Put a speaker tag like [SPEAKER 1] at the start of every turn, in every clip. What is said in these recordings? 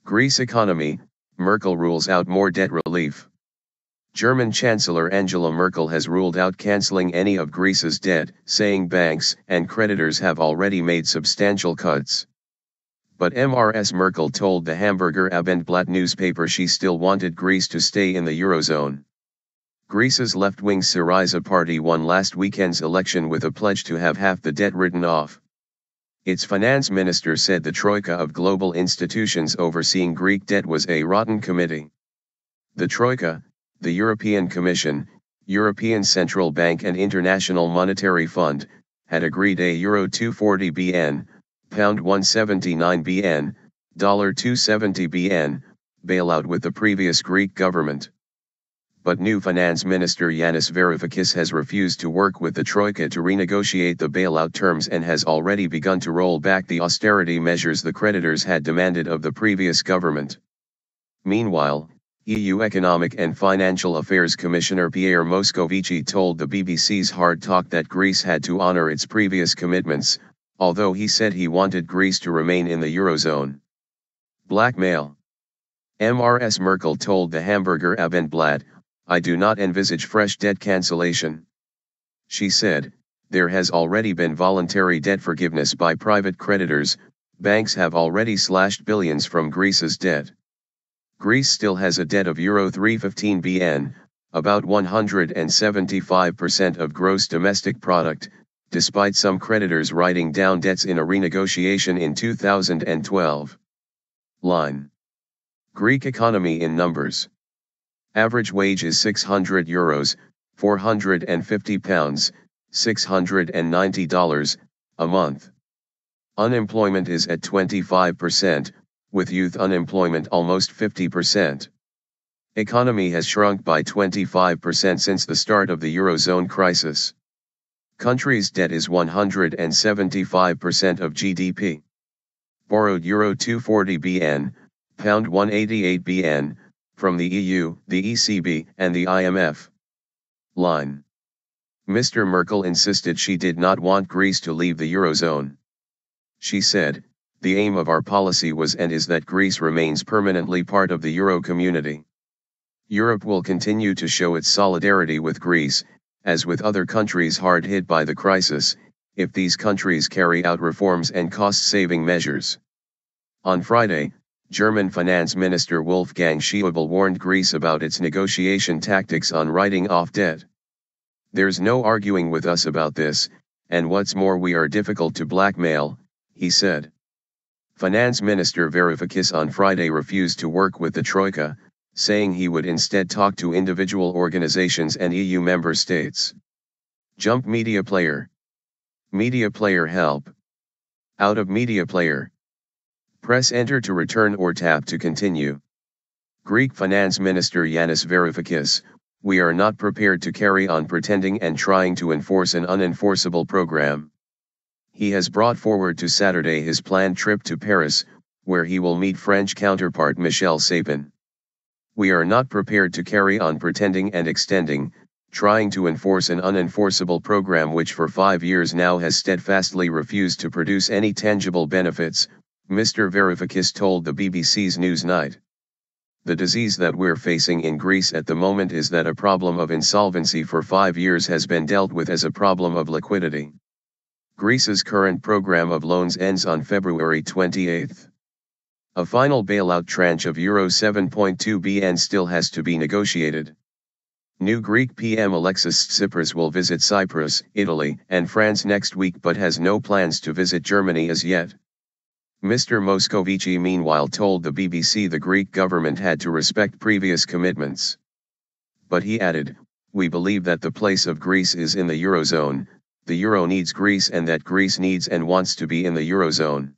[SPEAKER 1] Greece economy, Merkel rules out more debt relief. German Chancellor Angela Merkel has ruled out cancelling any of Greece's debt, saying banks and creditors have already made substantial cuts. But Mrs Merkel told the Hamburger Abendblatt newspaper she still wanted Greece to stay in the eurozone. Greece's left-wing Syriza party won last weekend's election with a pledge to have half the debt written off. Its finance minister said the troika of global institutions overseeing Greek debt was a rotten committee. The troika, the European Commission, European Central Bank and International Monetary Fund, had agreed a euro 240 bn, pound 179 bn, dollar 270 bn, bailout with the previous Greek government. But new Finance Minister Yanis Varoufakis has refused to work with the troika to renegotiate the bailout terms and has already begun to roll back the austerity measures the creditors had demanded of the previous government. Meanwhile, EU Economic and Financial Affairs Commissioner Pierre Moscovici told the BBC's Hard Talk that Greece had to honor its previous commitments, although he said he wanted Greece to remain in the eurozone. Blackmail. Mrs Merkel told the Hamburger Abendblatt, "I do not envisage fresh debt cancellation." She said, "There has already been voluntary debt forgiveness by private creditors, banks have already slashed billions from Greece's debt. Greece still has a debt of euro 315 bn, about 175% of gross domestic product, despite some creditors writing down debts in a renegotiation in 2012. Line. Greek economy in numbers. Average wage is €600, 450 pounds, $690 a month. Unemployment is at 25%, with youth unemployment almost 50%. Economy has shrunk by 25% since the start of the eurozone crisis. Country's debt is 175% of GDP. Borrowed euro 240 bn, pound 188 bn, from the EU, the ECB, and the IMF. Line. Mr. Merkel insisted she did not want Greece to leave the eurozone. She said, "The aim of our policy was and is that Greece remains permanently part of the euro community. Europe will continue to show its solidarity with Greece, as with other countries hard hit by the crisis, if these countries carry out reforms and cost-saving measures." On Friday, German Finance Minister Wolfgang Schäuble warned Greece about its negotiation tactics on writing off debt. "There's no arguing with us about this, and what's more, we are difficult to blackmail," he said. Finance Minister Varoufakis on Friday refused to work with the troika, saying he would instead talk to individual organizations and EU member states. Jump media player. Media player help. Out of media player. Press enter to return or tap to continue. Greek Finance Minister Yanis Varoufakis, "We are not prepared to carry on pretending and trying to enforce an unenforceable program." He has brought forward to Saturday his planned trip to Paris, where he will meet French counterpart Michel Sapin. "We are not prepared to carry on pretending and extending, trying to enforce an unenforceable program which for 5 years now has steadfastly refused to produce any tangible benefits," Mr. Varoufakis told the BBC's Newsnight. "The disease that we're facing in Greece at the moment is that a problem of insolvency for 5 years has been dealt with as a problem of liquidity. Greece's current program of loans ends on February 28. A final bailout tranche of euro 7.2 bn still has to be negotiated. New Greek PM Alexis Tsipras will visit Cyprus, Italy, and France next week but has no plans to visit Germany as yet." Mr. Moscovici meanwhile told the BBC the Greek government had to respect previous commitments. But he added, "We believe that the place of Greece is in the eurozone, the euro needs Greece and that Greece needs and wants to be in the eurozone.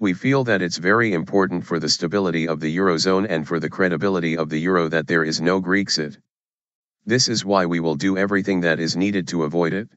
[SPEAKER 1] We feel that it's very important for the stability of the eurozone and for the credibility of the euro that there is no Grexit. This is why we will do everything that is needed to avoid it."